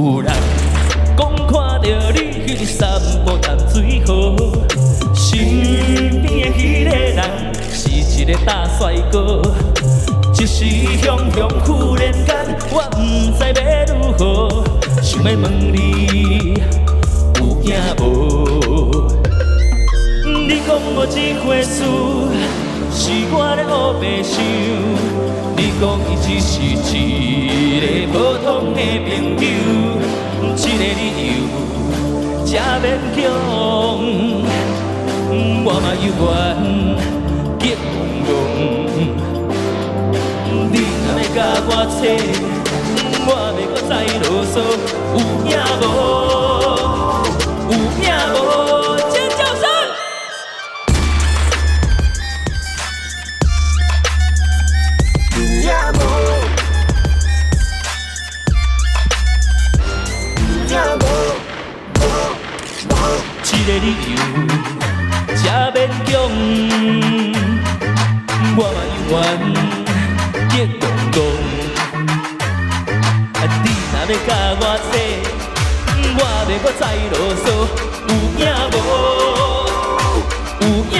有人讲看到你迄散步淡水河，身边的迄个人是一个大帅哥。一时雄雄忽然间，我不知要如何，想要问你有惊无？你讲无这回事，是我咧黑白想。你讲伊只是一个普通的朋友，这个理由才勉强，我嘛有缘结戆戆。你若要甲我找，我要搁再啰嗦，有影无？有影无？尖叫声！有影无？有影无？这个理由才勉强，我嘛有缘。结戆戆，你若要甲我说，我要搁再啰嗦，有影无？有影